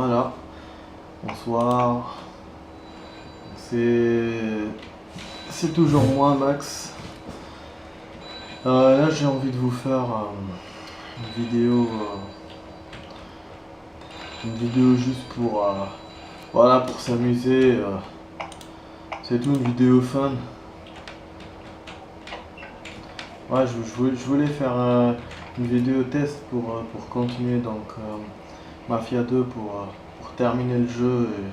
Voilà. Bonsoir. C'est toujours moi, Max. Là, j'ai envie de vous faire une vidéo juste pour voilà, pour s'amuser. C'est tout, une vidéo fun. Ouais, je voulais faire une vidéo test pour continuer donc Mafia 2 pour terminer le jeu et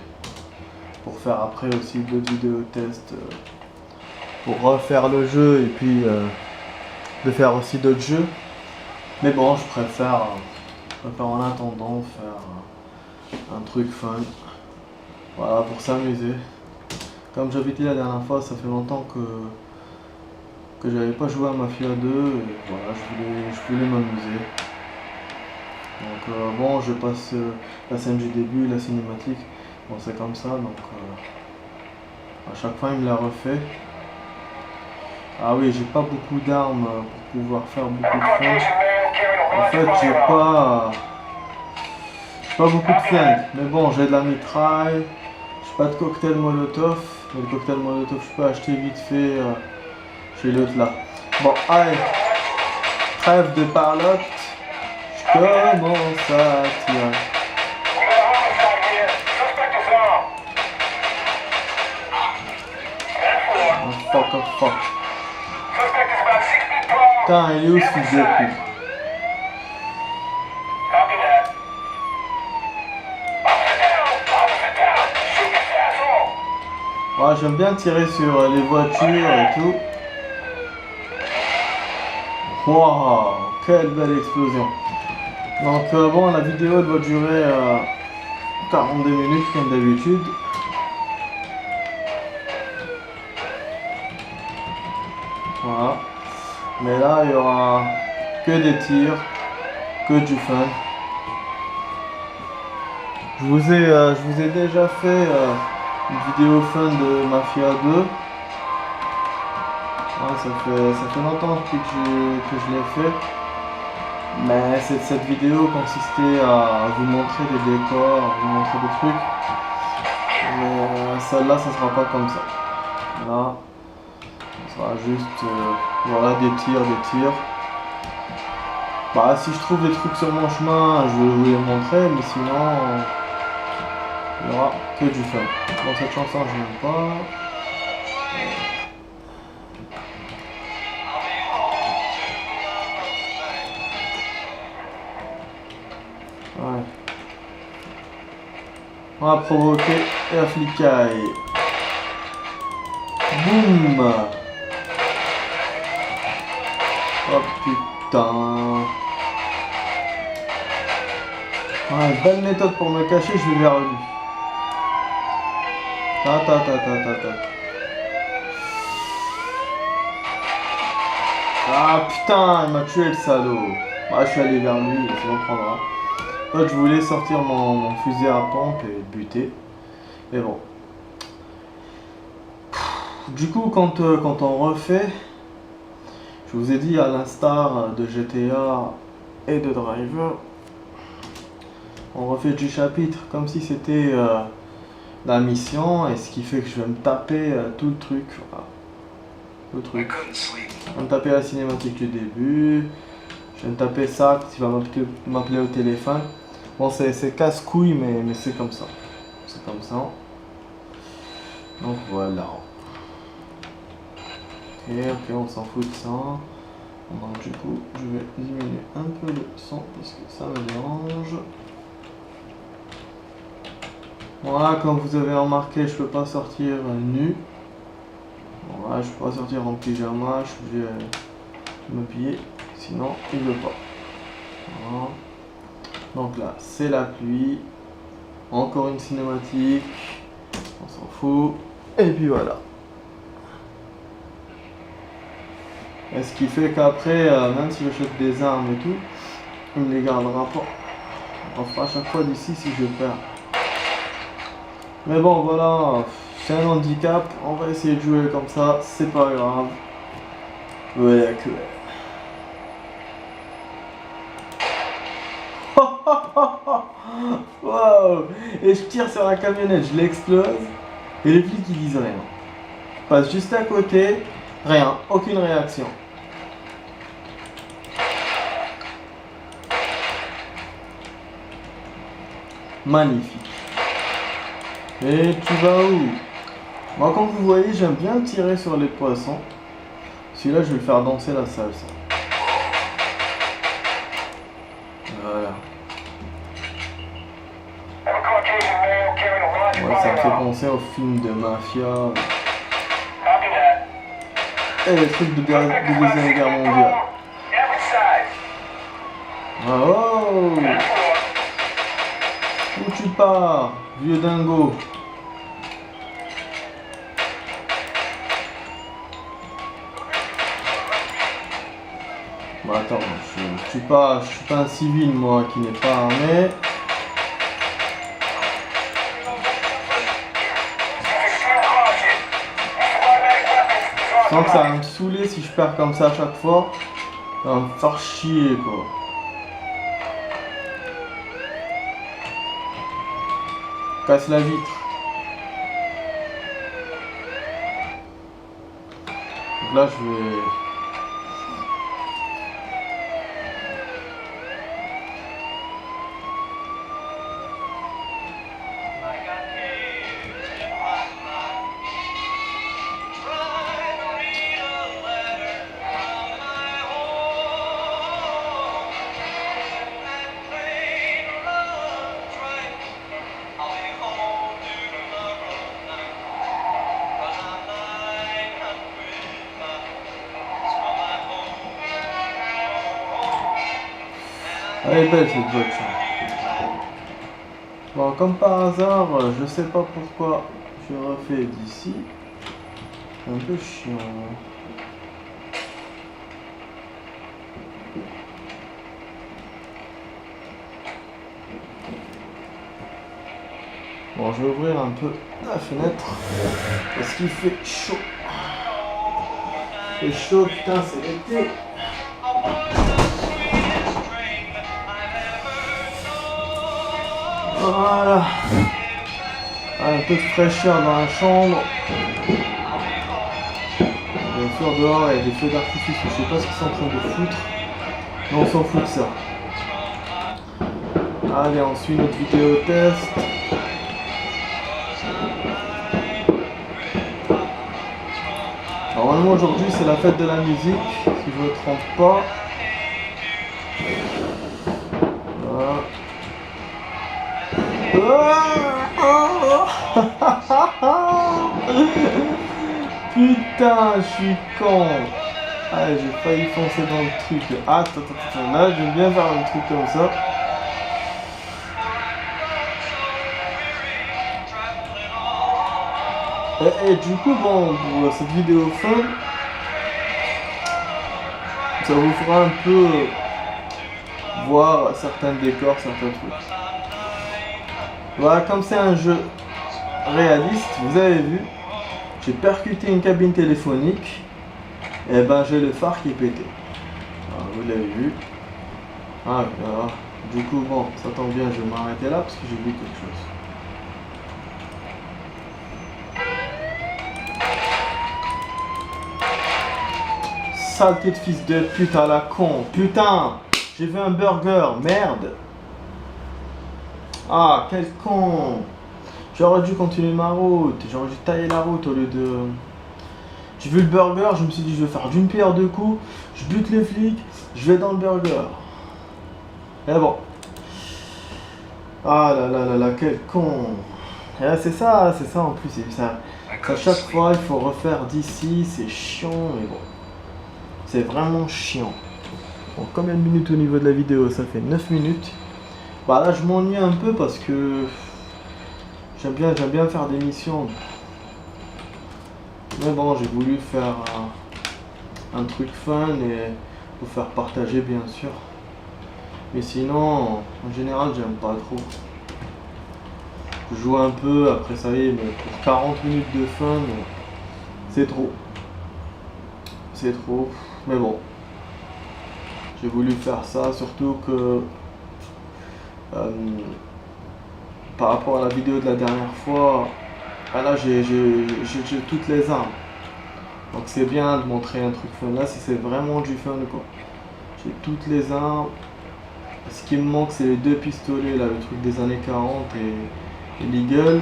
pour faire après aussi d'autres vidéos test pour refaire le jeu et puis de faire aussi d'autres jeux. Mais bon, je préfère en attendant faire un truc fun. Voilà, pour s'amuser. Comme j'avais dit la dernière fois, ça fait longtemps que j'avais pas joué à Mafia 2 et voilà, je voulais m'amuser. Donc bon, je passe la scène du début, la cinématique, bon c'est comme ça, donc à chaque fois il me la refait. Ah oui, j'ai pas beaucoup d'armes pour pouvoir faire beaucoup de flingues. En fait, j'ai pas beaucoup de flingues, mais bon, j'ai de la mitraille, j'ai pas de cocktail molotov, mais le cocktail molotov je peux acheter vite fait chez l'autre là. Bon, allez, trêve de parlotte, je commence à tirer. Oh, fuck, oh, fuck. Putain, il est où ce fils de pute? Ouais, j'aime bien tirer sur les voitures et tout. Waouh, quelle belle explosion. Donc bon, la vidéo elle va durer 42 minutes comme d'habitude. Voilà. Mais là, il y aura que des tirs, que du fun. Je vous ai déjà fait une vidéo fun de Mafia 2. Ouais, ça fait longtemps que je l'ai fait. Mais cette vidéo consistait à vous montrer des décors, à vous montrer des trucs. Mais celle-là, ça sera pas comme ça. Là, ça sera juste voilà, des tirs. Bah, si je trouve des trucs sur mon chemin, je vais vous les montrer, mais sinon, il n'y aura que du fun. Dans cette chanson, je n'aime pas. Ouais. On va provoquer la flicaille. Boum. Oh putain. Ouais, belle méthode pour me cacher, je vais vers lui. Ta. Ah putain, il m'a tué le salaud. Bah, je suis allé vers lui, il se reprendra. En fait, je voulais sortir mon fusil à pompe et buter. Mais bon. Du coup, quand on refait, je vous ai dit à l'instar de GTA et de Driver, on refait du chapitre comme si c'était la mission, et ce qui fait que je vais me taper tout le truc. Voilà. Le truc. Je vais me taper la cinématique du début. Je vais me taper ça qui va m'appeler au téléphone. Bon, c'est casse-couille, mais c'est comme ça. C'est comme ça. Donc voilà. Ok, on s'en fout de ça. Donc du coup, je vais diminuer un peu le son parce que ça me dérange. Voilà, comme vous avez remarqué, je peux pas sortir nu. Voilà, je peux pas sortir en pyjama, je suis obligé de m'habiller, sinon il veut pas. Voilà. Donc là, c'est la pluie. Encore une cinématique. On s'en fout. Et puis voilà. Et ce qui fait qu'après, même si j'achète des armes et tout, il ne les gardera pas. On fera à chaque fois d'ici si je perds. Mais bon, voilà. C'est un handicap. On va essayer de jouer comme ça. C'est pas grave. Voilà que... Wow. Et je tire sur la camionnette, je l'explose. Et les flics ils disent rien. Je passe juste à côté, rien, aucune réaction. Magnifique. Et tu vas où? Moi, comme vous voyez, j'aime bien tirer sur les poissons. Celui-là, je vais le faire danser la salsa. Voilà. Ouais, ça me fait penser au film de mafia. Et les trucs de Deuxième Guerre mondiale. Oh! Où tu pars, vieux dingo? Bon, attends, je suis pas un civil, moi, qui n'est pas armé. Je sens que ça va me saouler si je perds comme ça à chaque fois. Ça va me faire chier, quoi. Casse la vitre. Donc là, je vais... Elle est belle cette voiture. Bon, comme par hasard, je sais pas pourquoi je refais d'ici. C'est un peu chiant. Bon, je vais ouvrir un peu la fenêtre parce qu'il fait chaud. Il fait chaud, putain, c'est l'été. Voilà. Un peu de fraîcheur dans la chambre. Bien sûr, dehors, il y a des feux d'artifice. Je sais pas ce qu'ils sont en train de foutre. Mais on s'en fout de ça. Allez, on suit notre vidéo test. Normalement, aujourd'hui, c'est la fête de la musique, si je ne me trompe pas. Voilà. Putain, je suis con. Ah, j'ai failli foncer dans le truc. Attends, là, j'aime bien faire un truc comme ça. Et du coup, bon, pour cette vidéo fun, ça vous fera un peu voir certains décors, certains trucs. Voilà, comme c'est un jeu réaliste, vous avez vu, j'ai percuté une cabine téléphonique, et ben j'ai le phare qui est pété. Alors, vous l'avez vu. Ah, alors, du coup, bon, ça tombe bien, je vais m'arrêter là parce que j'ai vu quelque chose. Saleté de fils de pute à la con. Putain, j'ai vu un burger, merde. Ah, quel con. J'aurais dû continuer ma route. J'aurais dû tailler la route au lieu de... J'ai vu le burger, je me suis dit je vais faire d'une pierre deux coups. Je bute les flics, je vais dans le burger. Et bon. Ah là là là là, quel con. Et c'est ça en plus. Ça, à chaque fois, il faut refaire d'ici, c'est chiant, mais bon. C'est vraiment chiant. Bon, combien de minutes au niveau de la vidéo? Ça fait 9 minutes. Bah là, je m'ennuie un peu parce que j'aime bien faire des missions. Mais bon, j'ai voulu faire un truc fun et vous faire partager, bien sûr. Mais sinon, en général, j'aime pas trop. Je joue un peu, après ça y est, mais pour 40 minutes de fun, c'est trop. C'est trop. Mais bon, j'ai voulu faire ça, surtout que par rapport à la vidéo de la dernière fois, là j'ai toutes les armes. Donc c'est bien de montrer un truc fun. Là si c'est vraiment du fun quoi. J'ai toutes les armes. Ce qui me manque c'est les 2 pistolets là, le truc des années 40 et l'Eagle.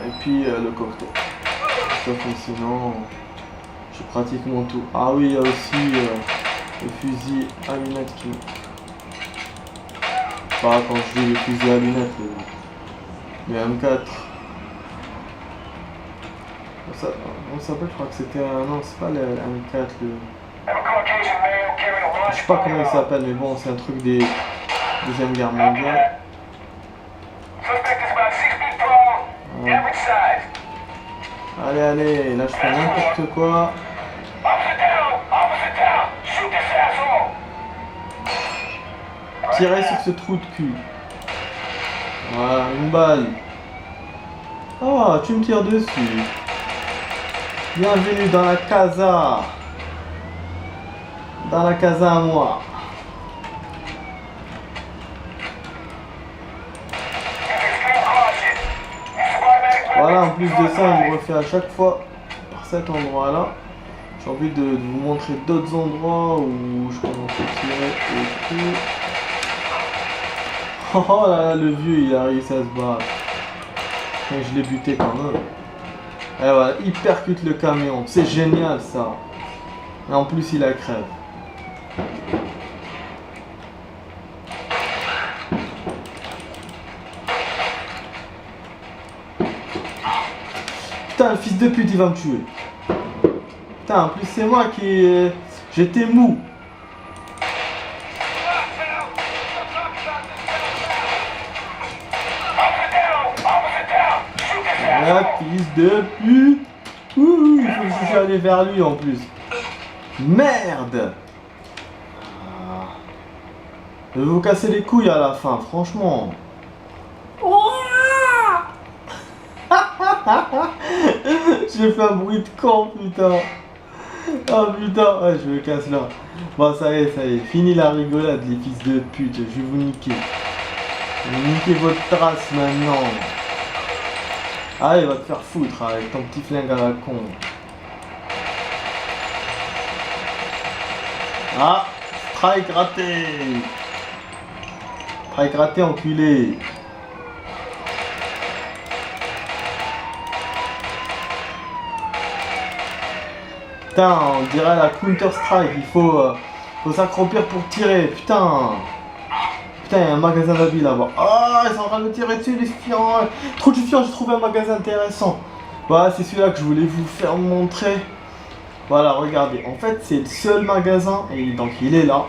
Et puis le cocktail. Sauf que sinon j'ai pratiquement tout. Ah oui il y a aussi le fusil à lunettes qui... Enfin quand je dis le fusil à lunettes, le M4. On s'appelle, je crois que c'était un... Non, c'est pas le M4, je sais pas comment il s'appelle, mais bon, c'est un truc des Deuxième Guerre mondiale. Ouais. Allez, allez, là je fais n'importe quoi. Tirez sur ce trou de cul. Voilà, une balle. Oh, tu me tires dessus. Bienvenue dans la casa. Dans la casa à moi. Voilà, en plus de ça, il me refait à chaque fois par cet endroit-là. J'ai envie de vous montrer d'autres endroits où je commence à tirer et tout. Oh là là, le vieux, il a réussi à se battre. Et je l'ai buté quand même. Et voilà, il percute le camion. C'est génial ça. Et en plus, il a crève. Putain, le fils de pute, il va me tuer. Putain, en plus, c'est moi qui... J'étais mou. Ah, fils de pute. Ouh, il faut que je suis allé vers lui en plus. Merde. Je vais vous casser les couilles à la fin, franchement. J'ai fait un bruit de con, putain. Oh putain, ouais, je me casse là. Bon, ça y est, fini la rigolade, les fils de pute. Je vais vous niquer. Je vais vous niquer votre trace maintenant. Allez, va te faire foutre avec ton petit flingue à la con. Ah, strike raté. Strike raté, enculé. Putain, on dirait la Counter Strike, il faut s'accroupir pour tirer, putain. Putain, il y a un magasin d'habits là-bas. Ah, ils sont en train de me tirer dessus, les fiants. Trop de fiants, j'ai trouvé un magasin intéressant. Voilà, c'est celui-là que je voulais vous faire montrer. Voilà, regardez, en fait, c'est le seul magasin, et donc il est là.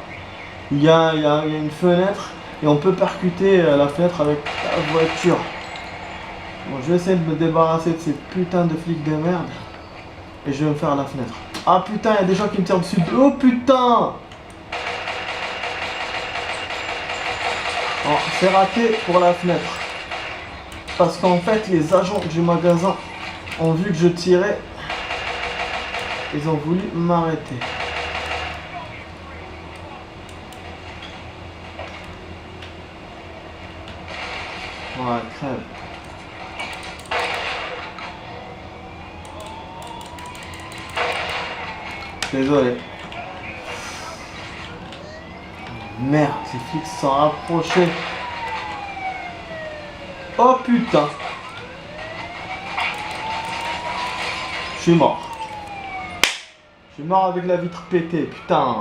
Il y a une fenêtre, et on peut percuter la fenêtre avec la voiture. Bon, je vais essayer de me débarrasser de ces putains de flics de merde. Et je vais me faire la fenêtre. Ah putain, il y a des gens qui me tirent dessus. Oh putain! Oh, c'est raté pour la fenêtre. Parce qu'en fait, les agents du magasin ont vu que je tirais. Ils ont voulu m'arrêter. Ouais, crève. Désolé. Merde, ces flics se sont rapprochés. Oh putain. Je suis mort. Je suis mort avec la vitre pétée, putain.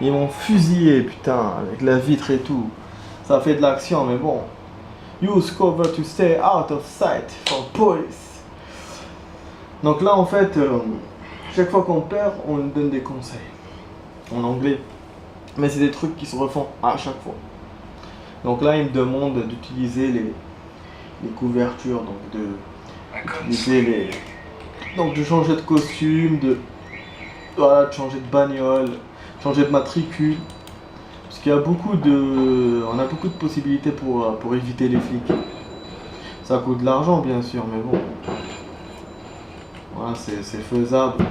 Ils m'ont fusillé, putain, avec la vitre et tout. Ça fait de l'action, mais bon. Use cover to stay out of sight for police. Donc là, en fait... chaque fois qu'on perd, on nous donne des conseils en anglais, mais c'est des trucs qui se refont à chaque fois. Donc là, il me demande d'utiliser les couvertures, donc de changer de costume, de changer de bagnole, changer de matricule, parce qu'il y a on a beaucoup de possibilités pour éviter les flics. Ça coûte de l'argent, bien sûr, mais bon. Voilà, c'est faisable.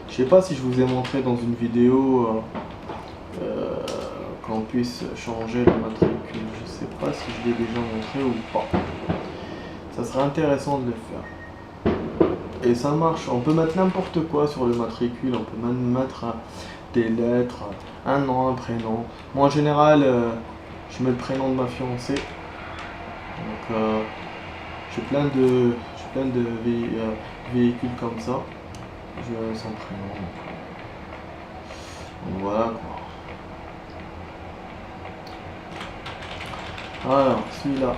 Je sais pas si je vous ai montré dans une vidéo qu'on puisse changer le matricule. Je sais pas si je l'ai déjà montré ou pas. Ça serait intéressant de le faire. Et ça marche, on peut mettre n'importe quoi sur le matricule, on peut même mettre des lettres, un nom, un prénom. Moi en général, je mets le prénom de ma fiancée. Donc j'ai plein de véhicules comme ça. Je mets son prénom. Donc voilà quoi. Alors celui-là,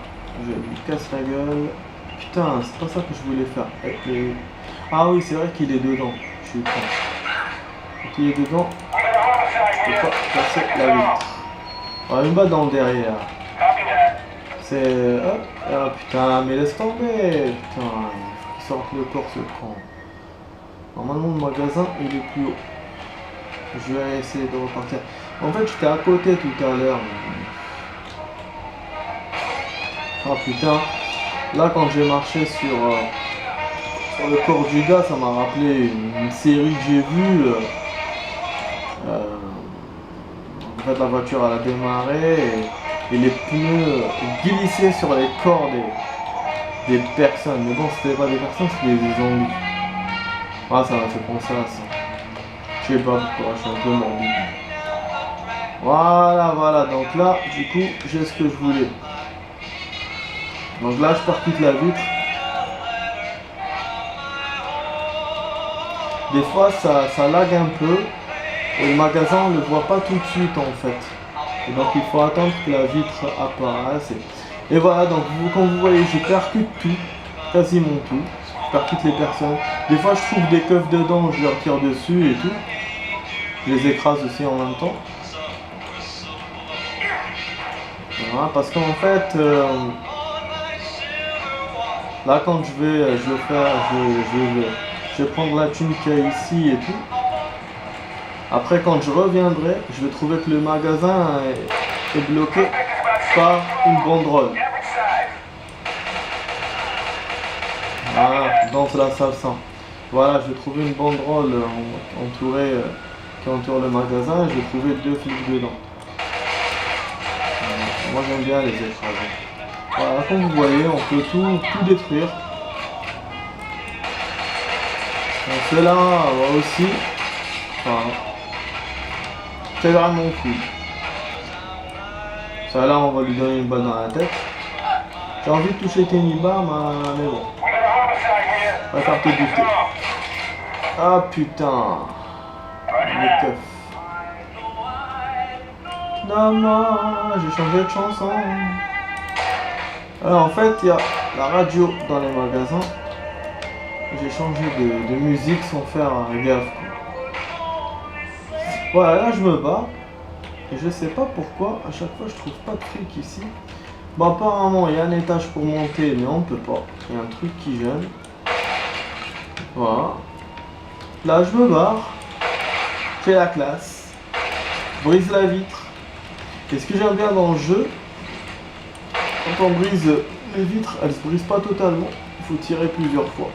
je lui casse la gueule. Putain, c'est pas ça que je voulais faire. Ah oui, c'est vrai qu'il est dedans. Je suis con. Quand il est dedans, je peux pas casser la vitre. On une balle dans le derrière. C'est... Ah putain, mais laisse tomber. Putain, il faut qu'il sorte le corps ce con. Normalement le magasin il est plus haut. Je vais essayer de repartir. En fait j'étais à côté tout à l'heure. Ah putain. Là quand j'ai marché sur le corps du gars, ça m'a rappelé une série que j'ai vue. En fait la voiture elle a démarré et les pneus glissaient sur les corps des personnes. Mais bon c'était pas des personnes, c'était des zombies. Ah ça m'a fait penser à ça. Je sais pas pourquoi, je suis un peu morbide. Voilà, donc là du coup j'ai ce que je voulais. Donc là je percute la vitre. Des fois ça lag un peu et le magasin on le voit pas tout de suite en fait. Et donc il faut attendre que la vitre apparaisse. Et voilà, donc comme vous voyez je percute tout, quasiment tout. Je percute les personnes. Des fois je trouve des keufs dedans, je leur tire dessus et tout. Je les écrase aussi en même temps. Voilà, parce qu'en fait là quand je vais prendre la thune qu'il y a ici et tout. Après quand je reviendrai, je vais trouver que le magasin est bloqué par une banderole. Voilà, dans la salle 100. Voilà, je vais trouver une banderole entourée qui entoure le magasin et je vais trouver 2 flics dedans. Moi j'aime bien les écraser. Voilà, comme vous voyez, on peut tout détruire. Donc cela va aussi. Voilà. C'est vraiment cool. Ça là on va lui donner une balle dans la tête. J'ai envie de toucher Teniba mais bon. On va faire te buter. Ah putain. Les keufs. Non, j'ai changé de chanson. Alors en fait il y a la radio dans les magasins. J'ai changé de musique sans faire gaffe. Voilà, là je me bats. Et je sais pas pourquoi, à chaque fois je trouve pas de truc ici. Bon apparemment il y a un étage pour monter mais on peut pas. Il y a un truc qui gêne. Voilà. Là je me barre. Fais la classe. Brise la vitre. Et ce que j'aime bien dans le jeu, quand on brise les vitres, elles se brisent pas totalement. Il faut tirer plusieurs fois.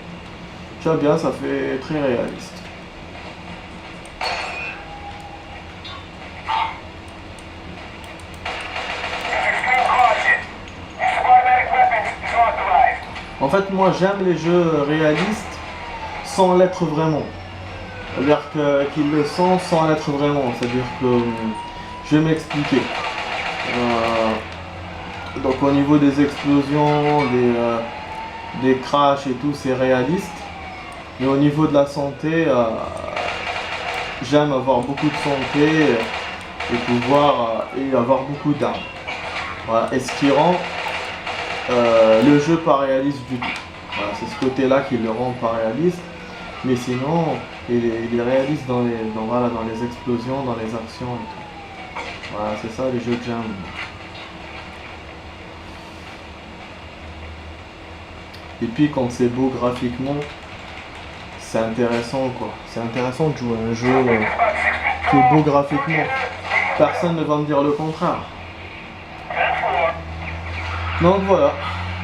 J'aime bien, ça fait très réaliste. En fait, moi j'aime les jeux réalistes sans l'être vraiment. C'est-à-dire qu'ils le sont sans l'être vraiment. C'est-à-dire que je vais m'expliquer. Donc au niveau des explosions, des crashs et tout, c'est réaliste. Mais au niveau de la santé, j'aime avoir beaucoup de santé et pouvoir avoir beaucoup d'armes. Voilà. Et ce qui rend le jeu pas réaliste du tout. Voilà, c'est ce côté-là qui le rend pas réaliste. Mais sinon, il est réaliste dans les explosions, dans les actions et tout. Voilà, c'est ça les jeux que j'aime. Et puis quand c'est beau graphiquement, c'est intéressant quoi. C'est intéressant de jouer à un jeu qui est beau graphiquement. Personne ne va me dire le contraire. Donc voilà.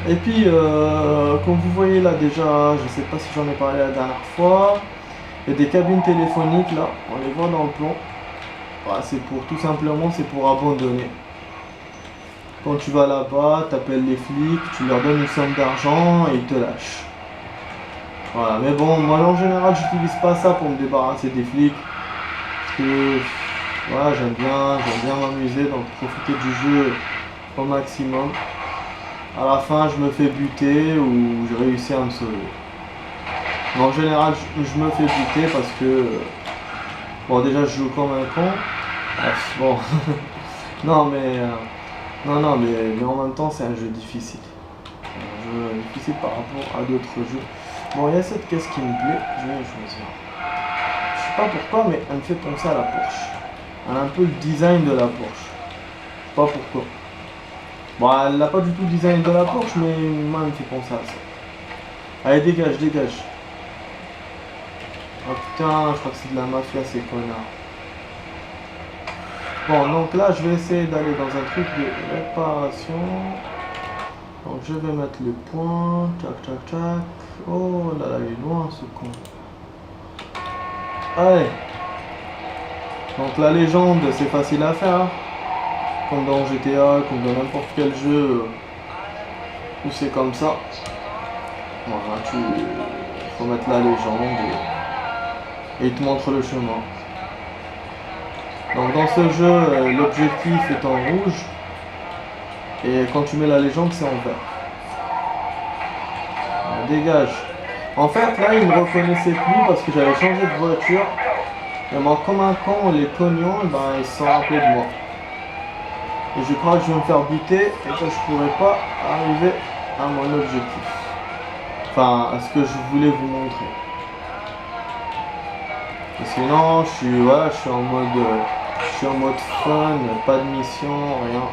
Et puis comme vous voyez là déjà, je sais pas si j'en ai parlé la dernière fois, il y a des cabines téléphoniques là, on les voit dans le plan. c'est pour tout simplement, c'est pour abandonner. Quand tu vas là-bas, t'appelles les flics, tu leur donnes une somme d'argent et ils te lâchent. Voilà, mais bon, moi en général, j'utilise pas ça pour me débarrasser des flics. Parce que, voilà, j'aime bien m'amuser, donc profiter du jeu au maximum. À la fin, je me fais buter ou je réussis à me sauver. Mais en général, je me fais buter parce que, bon, déjà, je joue comme un con. Bref, bon, non, mais en même temps, c'est un jeu difficile. Un jeu difficile par rapport à d'autres jeux. Bon, il y a cette caisse qui me plaît, je vais la choisir. Je sais pas pourquoi, mais elle me fait penser à la Porsche. Elle a un peu le design de la Porsche. Je sais pas pourquoi. Bon, elle n'a pas du tout le design de la Porsche, mais moi, elle me fait penser à ça. Allez, dégage, dégage. Oh putain, je crois que c'est de la mafia, ces connards. Bon, donc là, je vais essayer d'aller dans un truc de réparation. Donc, je vais mettre le point. Tac, tac, tac. Oh là là, il est loin, ce con. Allez. Donc, la légende, c'est facile à faire. Comme dans GTA, comme dans n'importe quel jeu où c'est comme ça. Voilà, faut mettre la légende et il te montre le chemin. Donc dans ce jeu, l'objectif est en rouge et quand tu mets la légende, c'est en vert. Alors, dégage. En fait, là, il ne me reconnaissait plus parce que j'avais changé de voiture. Et moi, comme un con, les cognons, ben, ils se sont rappelés de moi. Et je crois que je vais me faire buter et que je pourrai pas arriver à mon objectif. Enfin, à ce que je voulais vous montrer. Et sinon, je suis en mode fun, pas de mission, rien.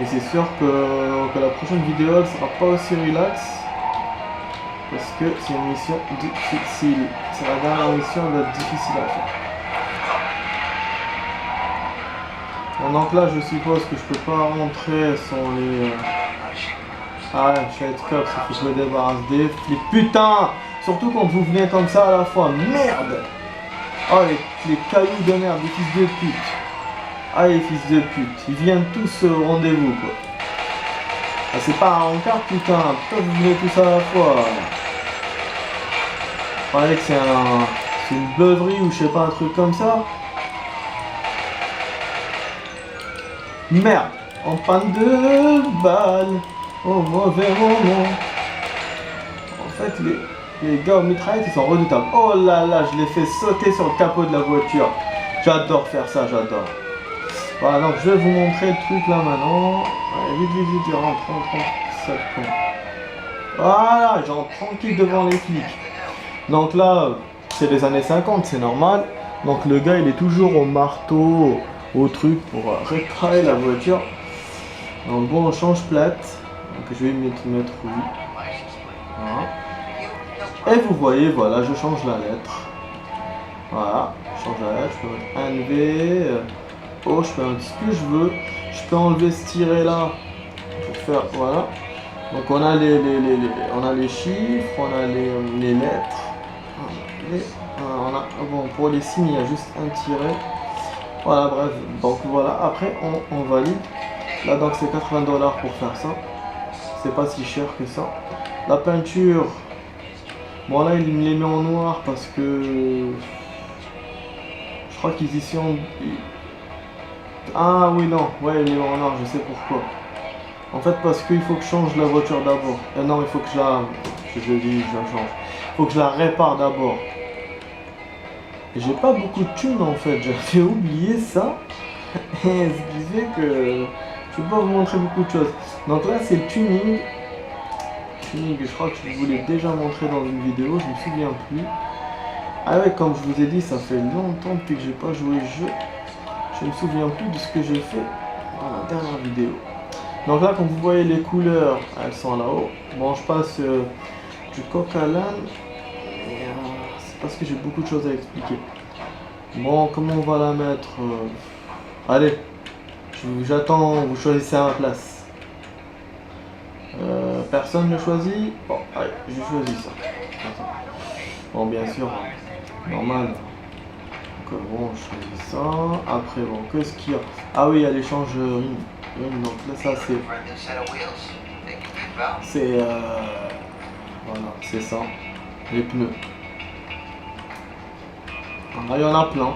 Et c'est sûr que la prochaine vidéo, elle sera pas aussi relax. Parce que c'est une mission difficile. C'est la dernière mission, elle va être difficile à faire. Bon, donc là, je suppose que je peux pas rentrer sans les... Ah, je suis être cop, il faut que je me débarrasse des flics. Putain! Surtout quand vous venez comme ça à la fois. Merde! Oh, les cailloux de merde, les fils de pute. Ah, les fils de pute. Ils viennent tous au rendez-vous, quoi. Ah, c'est pas un rencard, putain. Pourquoi vous venez tous à la fois? Je croyais que c'est une beuverie ou je sais pas, un truc comme ça. Merde! En panne de balle. Au mauvais moment. En fait, les gars aux mitraillettes, ils sont redoutables. Oh là là, je les fais sauter sur le capot de la voiture. J'adore faire ça, j'adore. Voilà, donc je vais vous montrer le truc là maintenant. Allez, vite, vite, vite, rentre, ça con. Voilà, j'entre tranquille devant les flics. Donc là, c'est les années 50, c'est normal. Donc le gars, il est toujours au marteau, au truc pour réparer la voiture. Donc bon, on change plate. Donc je vais mettre oui. Voilà. Et vous voyez, voilà, je change la lettre. Voilà, je change la lettre, je peux mettre un V. Oh, je peux mettre ce que je veux. Je peux enlever ce tiret là pour faire, voilà. Donc on a on a les chiffres, on a les lettres. Bon, pour les signes, il y a juste un tiret. Voilà, bref. Donc voilà, après on valide. Là, donc c'est 80 $ pour faire ça. C'est pas si cher que ça. La peinture, bon là il me les met en noir parce que je crois qu'ils y sont. Ah oui, non, ouais, il est en noir, je sais pourquoi. En fait, parce qu'il faut que je change la voiture d'abord. Non, il faut que je la change. Il faut que je la répare d'abord. Et j'ai pas beaucoup de thunes en fait, j'avais oublié ça. Et ce qui fait que je peux pas vous montrer beaucoup de choses. Donc là, c'est le tuning. Je crois que je vous l'ai déjà montré dans une vidéo, je me souviens plus. Ah ouais, comme je vous ai dit, ça fait longtemps depuis que j'ai pas joué au jeu. Je me souviens plus de ce que j'ai fait dans la dernière vidéo. Donc là, comme vous voyez, les couleurs, elles sont là-haut. Bon, je passe du coq à l'âne. C'est parce que j'ai beaucoup de choses à expliquer. Bon, comment on va la mettre allez, j'attends, vous choisissez à ma place. Personne ne choisit. Bon, allez, j'ai choisi ça. Bon, bien sûr, normal. bon, je choisis ça. Après, bon, qu'est-ce qu'il y a? Ah oui, il y a l'échange ring. Donc là, ça c'est... C'est... voilà, c'est ça. Les pneus. Alors, il y en a plein.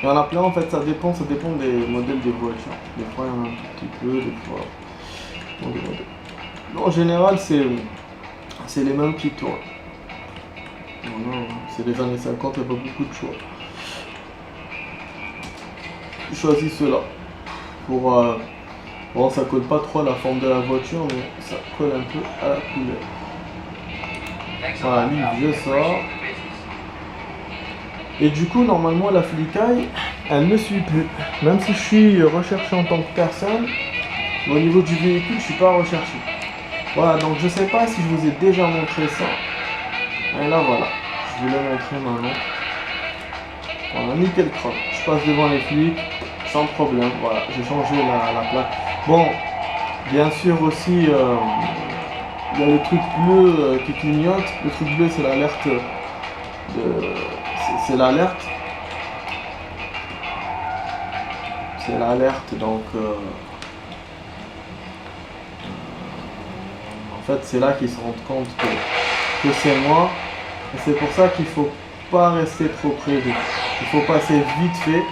Il y en a plein, en fait, ça dépend des modèles des voitures. Des fois, il y en a un tout petit peu, des fois... Bon, des modèles. En général, c'est les mêmes qui tournent. Voilà, c'est les années 50, il n'y a pas beaucoup de choix. Je choisis ceux-là. Pour... bon, ça colle pas trop à la forme de la voiture, mais ça colle un peu à la couleur. Voilà, livre, je sors. Et du coup, normalement, la flicaille, elle ne me suit plus. Même si je suis recherché en tant que personne, au niveau du véhicule, je suis pas recherché. Voilà, donc je sais pas si je vous ai déjà montré ça. Et là, voilà. Je vais le montrer maintenant. Voilà, nickel croc. Je passe devant les flics, sans problème. Voilà, j'ai changé la plaque. Bon, bien sûr aussi, il y a le truc bleu qui clignote. Le truc bleu, c'est l'alerte c'est l'alerte. C'est l'alerte, donc en fait c'est là qu'ils se rendent compte que c'est moi. Et c'est pour ça qu'il faut pas rester trop près d'eux. Il faut passer vite fait.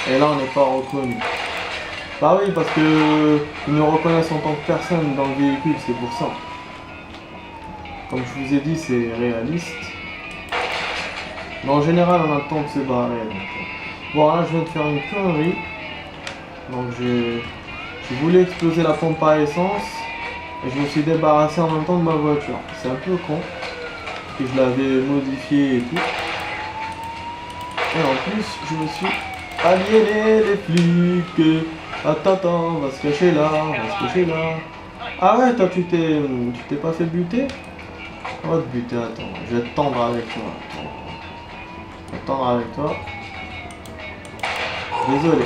Et là on n'est pas reconnu. Bah oui, parce que ils me reconnaissent en tant que personne dans le véhicule, c'est pour ça. Comme je vous ai dit, c'est réaliste. Mais en général, on a le temps de se barrer. Bon, là, je viens de faire une connerie. Donc, je voulais exploser la pompe à essence. Et je me suis débarrassé en même temps de ma voiture. C'est un peu con. Et je l'avais modifié et tout. Et en plus, je me suis aliéné les flics. Attends, on va se cacher là, on va se cacher là. Ah ouais, toi, tu t'es pas fait buter? On va te buter, attends. Je vais te tendre avec toi. Attendre avec toi. Désolé.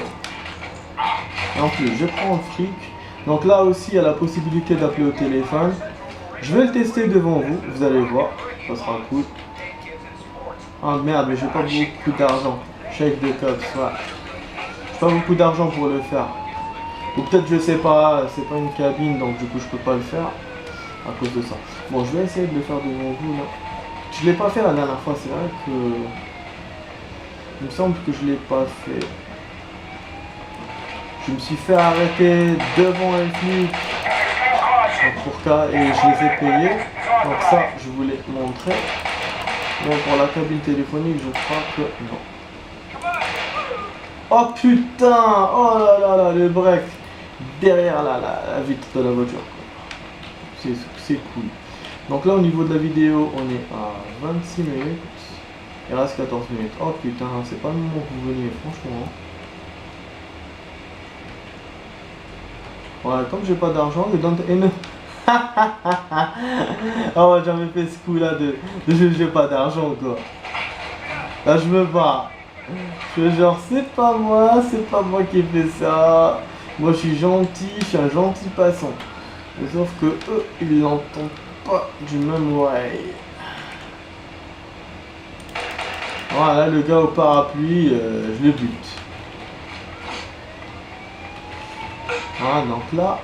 Et en plus, je prends le fric. Donc là aussi, il y a la possibilité d'appeler au téléphone. Je vais le tester devant vous, vous allez voir. Ça sera cool. Ah merde, mais j'ai pas beaucoup d'argent. Chèque de cops, ouais. J'ai pas beaucoup d'argent pour le faire. Ou peut-être, je sais pas, c'est pas une cabine, donc du coup, je peux pas le faire. À cause de ça. Bon, je vais essayer de le faire devant vous là. Je l'ai pas fait la dernière fois, c'est vrai que... Il me semble que je l'ai pas fait. Je me suis fait arrêter devant un flic pour cas et je les ai payés. Donc ça, je voulais montrer. Mais pour la cabine téléphonique, je crois que non. Oh putain! Oh là là là, le break derrière la vitre de la voiture. C'est cool. Donc là, au niveau de la vidéo, on est à 26 minutes. Il reste 14 minutes. Oh putain, c'est pas le moment que vous veniez, franchement. Ouais, comme j'ai pas d'argent, je donne... Oh, j'avais fait ce coup là de j'ai pas d'argent quoi. Là, je me bats. Je fais genre, c'est pas moi qui ai fait ça. Moi, je suis gentil, je suis un gentil passant. Mais sauf que eux, ils l'entendent pas du même oreille. Voilà, le gars au parapluie, je le bute. Voilà, donc là,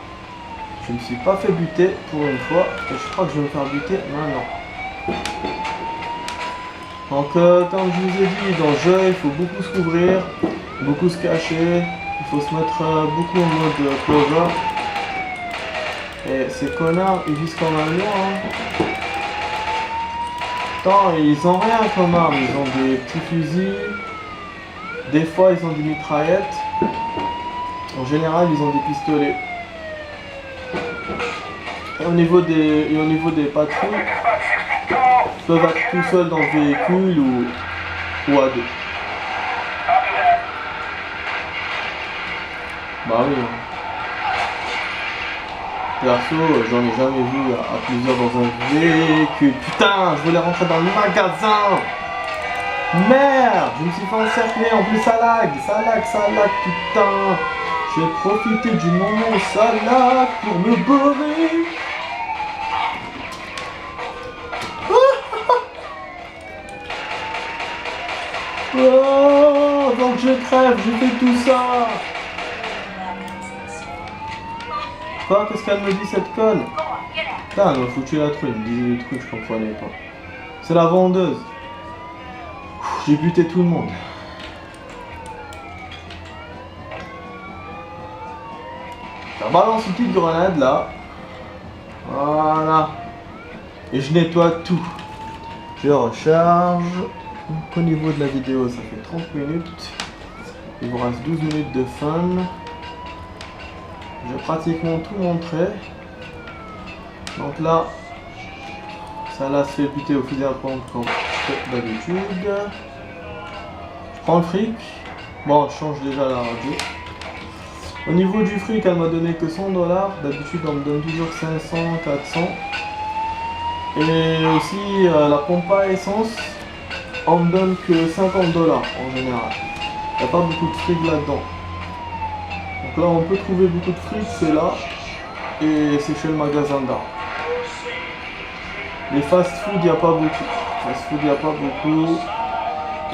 je me suis pas fait buter pour une fois. Et je crois que je vais me faire buter maintenant. Donc, comme je vous ai dit, dans le jeu, il faut beaucoup se couvrir, beaucoup se cacher. Il faut se mettre beaucoup en mode clover. Et ces connards, ils visent quand même loin. Hein. Attends, ils ont rien comme arme, ils ont des petits fusils, des fois ils ont des mitraillettes, en général ils ont des pistolets. Et au niveau des patrouilles, ils peuvent être tout seuls dans le véhicule ou à deux. Bah oui. Hein. Perso, j'en ai jamais vu à plusieurs dans un véhicule. Putain, je voulais rentrer dans le magasin. Merde, je me suis fait encercler. En plus, ça lag, putain. Je vais profiter du moment où ça lag pour me beurrer. Oh. avant que je crève, j'ai fait tout ça. Quoi? Qu'est-ce qu'elle me dit cette conne? Putain, elle m'a foutu la truc, elle me disait des trucs, je comprenais pas. C'est la vendeuse. J'ai buté tout le monde. Je balance une petite grenade là. Voilà. Et je nettoie tout. Je recharge. Donc, au niveau de la vidéo, ça fait 30 minutes. Il vous reste 12 minutes de fun. J'ai pratiquement tout montré. Donc là, ça là se fait buter au fusil à pompe comme d'habitude. Je prends le fric. Bon, je change déjà la radio. Au niveau du fric, elle m'a donné que 100 $. D'habitude, on me donne toujours 500, 400. Et aussi, la pompe à essence, on me donne que 50 $ en général. Il n'y a pas beaucoup de fric là-dedans. Donc là, on peut trouver beaucoup de fric, c'est là. Et c'est chez le magasin d'armes. Les fast-food, il n'y a pas beaucoup. Fast-food, il n'y a pas beaucoup.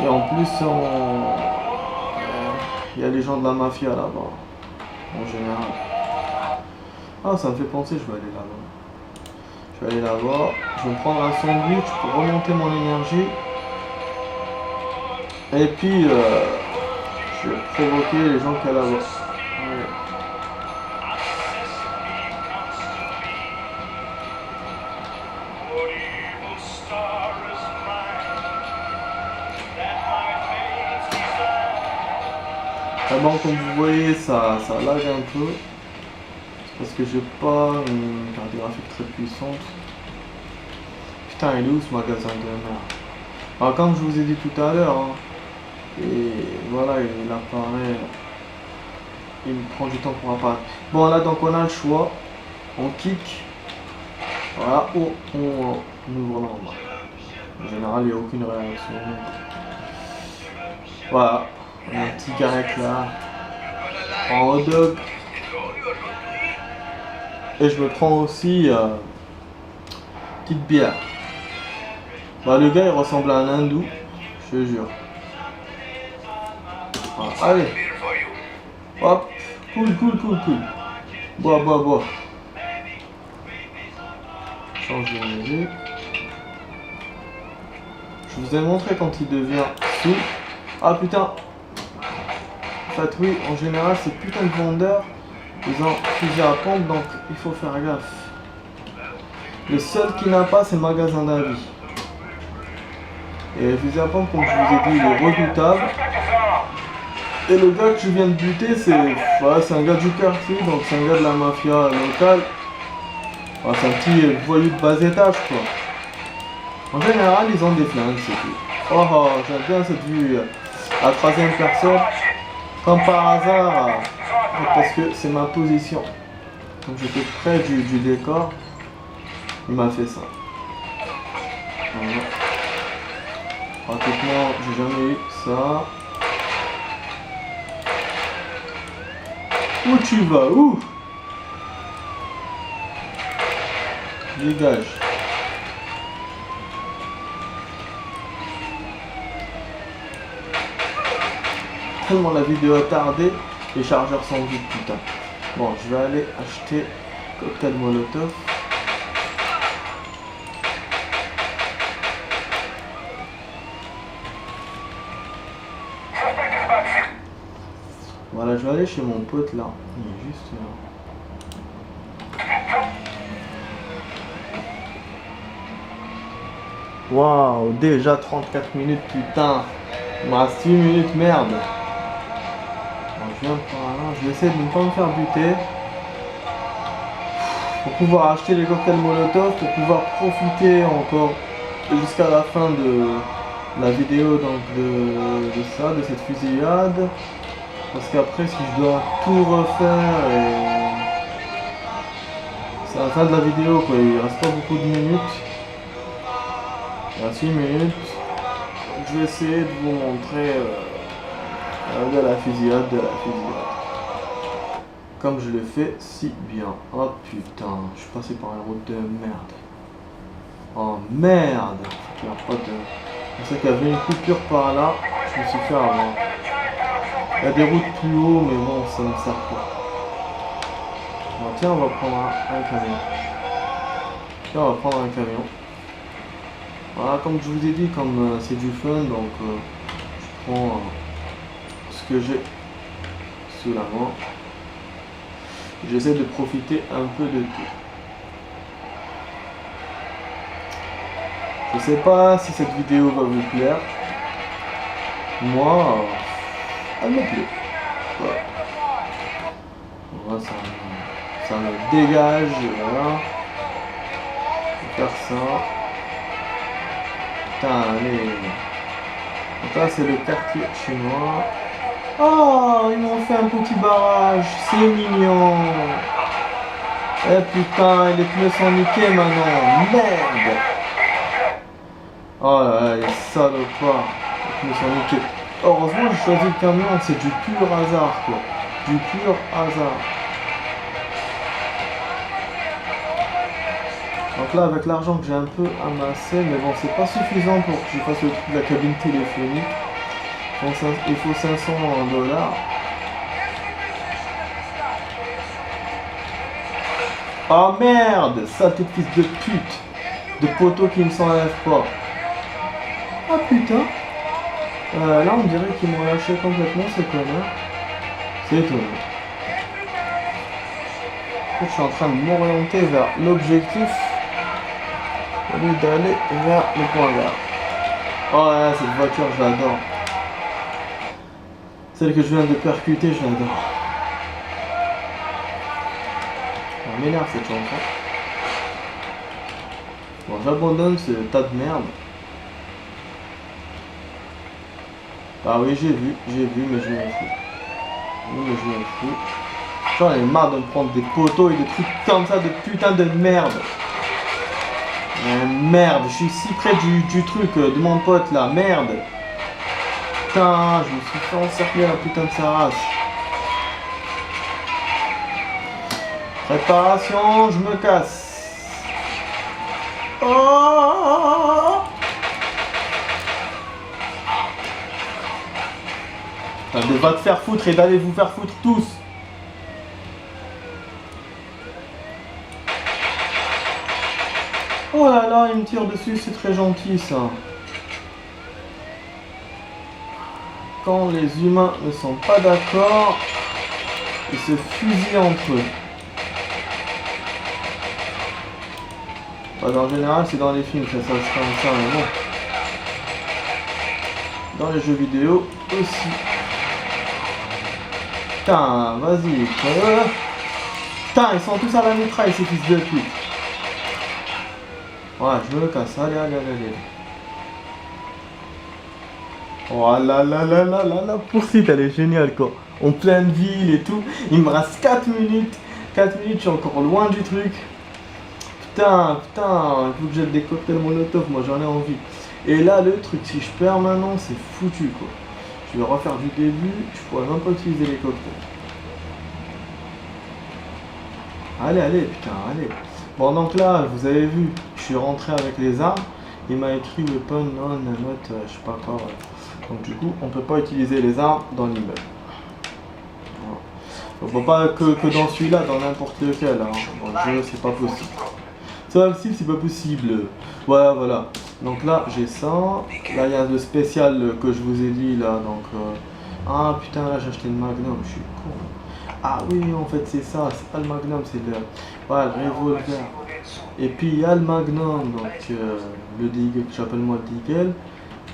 Et en plus, il y a les gens de la mafia là-bas. En général. Ah, ça me fait penser, je vais aller là-bas. Je vais aller là-bas. Je vais me prendre un sandwich pour remonter mon énergie. Et puis, je vais provoquer les gens qu'il y a là-bas. Ouais. D'abord, comme vous voyez, ça lag un peu. C'est parce que j'ai pas une carte graphique très puissante. Putain, il est où ce magasin de merde? Alors, comme je vous ai dit tout à l'heure, hein, et voilà, il apparaît. Il me prend du temps pour apparaître. Bon, là, donc on a le choix. On kick. Voilà, ou on ouvre normal. En général, il n'y a aucune réaction. Voilà. On a un petit garec là. En hot dog. Et je me prends aussi petite bière. Bah, le gars il ressemble à un hindou, je te jure. Voilà. Allez. Hop. Cool. Bois. Change de musique. Je vous ai montré quand il devient sous. Ah putain. En fait oui, en général ces putains de vendeurs, ils ont fusil à pompe, donc il faut faire gaffe. Le seul qui n'a pas, c'est le magasin d'avis. Et le fusil à pompe, comme je vous ai dit, il est redoutable. Et le gars que je viens de buter, c'est un gars du quartier, donc c'est un gars de la mafia locale. Enfin, c'est un petit voyou de bas étage, quoi. En général, ils ont des flingues, c'est tout. Oh, j'aime bien cette vue à troisième personne. Comme par hasard, parce que c'est ma position. Donc j'étais près du décor. Il m'a fait ça. Voilà. Pratiquement, j'ai jamais eu ça. Où tu vas? Où? Dégage. Tellement la vidéo a tardé, les chargeurs sont vides, putain. Bon, je vais aller acheter cocktail molotov. Voilà, je vais aller chez mon pote là. Il est juste là. Waouh, déjà 34 minutes, putain. Il me reste 6 minutes, merde. Bon, je viens par là, je vais essayer de ne pas me faire buter. Pour pouvoir acheter les cocktails molotov, pour pouvoir profiter encore jusqu'à la fin de la vidéo donc de ça, de cette fusillade. Parce qu'après, si je dois tout refaire, c'est la fin de la vidéo, quoi. Il reste pas beaucoup de minutes. Il y a 6 minutes. Je vais essayer de vous montrer de la fusillade, comme je l'ai fait si bien. Oh putain, je suis passé par une route de merde. Oh merde. Il y a pas de... Je sais qu'il y avait une coupure par là, je me suis fait avoir. y a des routes plus haut, mais bon, ça ne sert pas. Bon, tiens, on va prendre un camion. Tiens, on va prendre un camion. Voilà, comme je vous ai dit, comme c'est du fun, donc je prends ce que j'ai sous la main. J'essaie de profiter un peu de tout. Je sais pas si cette vidéo va vous plaire. Moi, elle me plaît. Voilà. Voilà, ça me dégage. Voilà. Je vais faire ça. Putain, allez. Donc là, c'est le quartier chinois. Oh, ils m'ont fait un petit barrage. C'est mignon. Eh putain, les pneus sont niqués maintenant. Merde. Oh là là, les salopards. Les pneus sont niqués. Heureusement, j'ai choisi le camion. C'est du pur hasard, quoi. Du pur hasard. Donc là, avec l'argent que j'ai un peu amassé, mais bon, c'est pas suffisant pour que je fasse le truc de la cabine téléphonique. Donc ça, il faut 500 $. Oh merde, saleté de fils de pute. De poteau qui ne s'enlève pas. Ah putain. Là, on dirait qu'ils m'ont lâché complètement, ces connards. C'est étonnant. Je suis en train de m'orienter vers l'objectif au lieu d'aller vers le point vert. Oh là là, cette voiture, je l'adore. Celle que je viens de percuter, je l'adore. Ça m'énerve cette chanson. Bon, j'abandonne ce tas de merde. Ah oui, j'ai vu, mais je m'en fous. Oui, mais je m'en fous. J'en ai marre de me prendre des poteaux et des trucs comme ça de putain de merde. Merde, je suis si près du truc de mon pote là, merde. Putain, je me suis fait encercler la putain de sa race. Préparation, je me casse. Oh, va te faire foutre et d'aller vous faire foutre tous. Oh là là, il me tire dessus, c'est très gentil ça. Quand les humains ne sont pas d'accord, ils se fusillent entre eux. En général, c'est dans les films que ça se passe comme ça, mais bon. Dans les jeux vidéo aussi. Putain, vas-y. Putain, ils sont tous à la mitraille, ces fils de pute. Ouais, je me casse. Allez, allez, allez, allez. Oh là là là là là, la poursuite, elle est géniale, quoi. En pleine ville et tout. Il me reste 4 minutes. 4 minutes, je suis encore loin du truc. Putain, putain, il faut que j'aille des cocktails molotov, moi j'en ai envie. Et là, le truc, si je perds maintenant, c'est foutu, quoi. Je vais refaire du début, je pourrais même pas utiliser les cocktails. Allez, allez, putain, allez. Bon, donc là, vous avez vu, je suis rentré avec les armes. Il m'a écrit weapon non not, je sais pas quoi. Ouais. Donc du coup, on peut pas utiliser les armes dans l'immeuble. Voilà. Donc pas que dans celui-là, dans n'importe lequel. Hein. Dans le jeu, c'est pas possible. Ça aussi, c'est pas possible. Voilà, voilà. Donc là, j'ai ça. Là, il y a le spécial que je vous ai dit là. Donc, ah putain, là, j'ai acheté le Magnum. Je suis con. Ah oui, en fait, c'est ça. C'est pas le Magnum, c'est le, voilà, le revolver. Et puis, il y a le Magnum. Donc, le Deagle, que j'appelle moi le Deagle.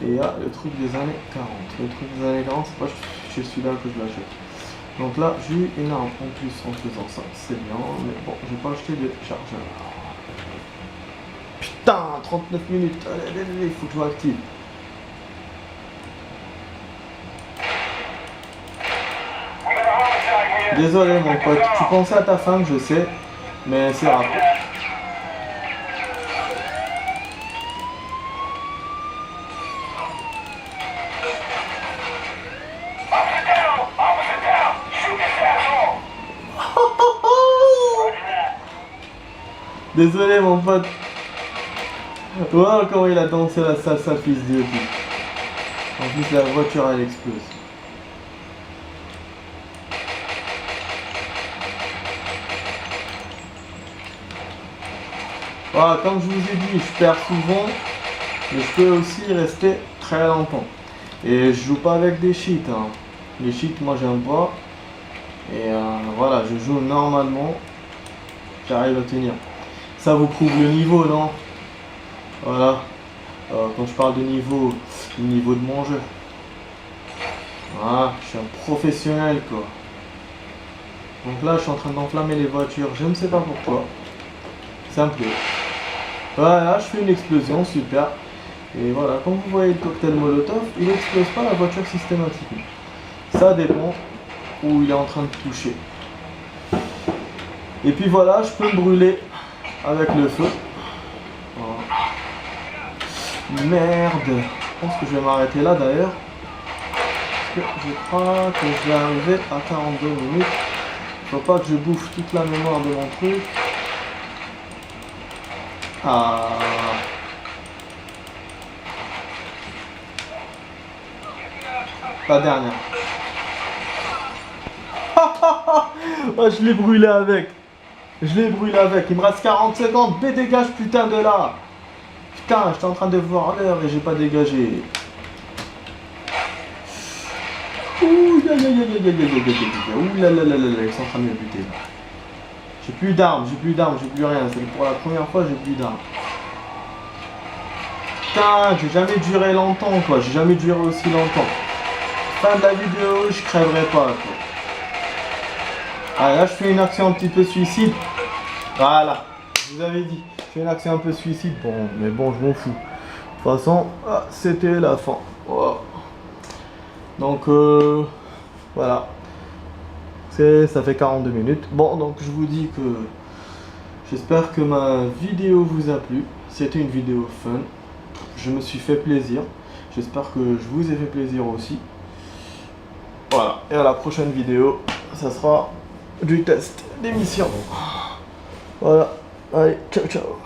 Et il y a le truc des années 40. Le truc des années 40, c'est pas chez celui-là que je l'achète. Donc là, j'ai eu une arme en plus en faisant ça. C'est bien, mais bon, j'ai pas acheté de chargeur. Putain, 39 minutes, allez, allez, il faut que je m'active. Désolé mon pote, tu pensais à ta femme, je sais, mais c'est rare. Désolé mon pote. Wow, comment il a dansé la salsa fils de pute. En plus la voiture elle explose. Voilà, comme je vous ai dit, je perds souvent, mais je peux aussi rester très longtemps. Et je joue pas avec des cheats, hein. Les cheats, moi j'aime pas. Et voilà, je joue normalement, j'arrive à tenir. Ça vous prouve le niveau, non? Voilà. Quand je parle de niveau, le niveau de mon jeu. Voilà, je suis un professionnel, quoi. Donc là, je suis en train d'enflammer les voitures, je ne sais pas pourquoi. Ça me plaît. Voilà, je fais une explosion, super. Et voilà, comme vous voyez le cocktail Molotov, il n'explose pas la voiture systématiquement. Ça dépend où il est en train de toucher. Et puis voilà, je peux me brûler avec le feu. Voilà. Merde. Je pense que je vais m'arrêter là d'ailleurs. Parce que je crois que je vais arriver à 42 minutes. Faut pas que je bouffe toute la mémoire de mon truc. Ah. La dernière. Oh, je l'ai brûlé avec. Je l'ai brûlé avec. Il me reste 40 secondes. Mais dégage, putain de là. Putain, j'étais en train de voir l'heure et j'ai pas dégagé. Ouh là là là là là là là. Ouh là là là là là. Ils sont en train de me buter là. J'ai plus d'armes, j'ai plus d'armes, j'ai plus rien. C'est pour la première fois, j'ai plus d'armes. Putain, j'ai jamais duré longtemps quoi. J'ai jamais duré aussi longtemps. Fin de la vidéo, je crèverai pas quoi. Ah là, je fais une action un petit peu suicide. Voilà, je vous avais dit. Je fais une action un peu suicide. Bon, mais bon, je m'en fous. De toute façon, ah, c'était la fin. Oh. Donc, voilà. Ça fait 42 minutes. Bon, donc je vous dis que j'espère que ma vidéo vous a plu. C'était une vidéo fun. Je me suis fait plaisir. J'espère que je vous ai fait plaisir aussi. Voilà. Et à la prochaine vidéo, ça sera du test d'émission. Voilà. Allez, ciao ciao.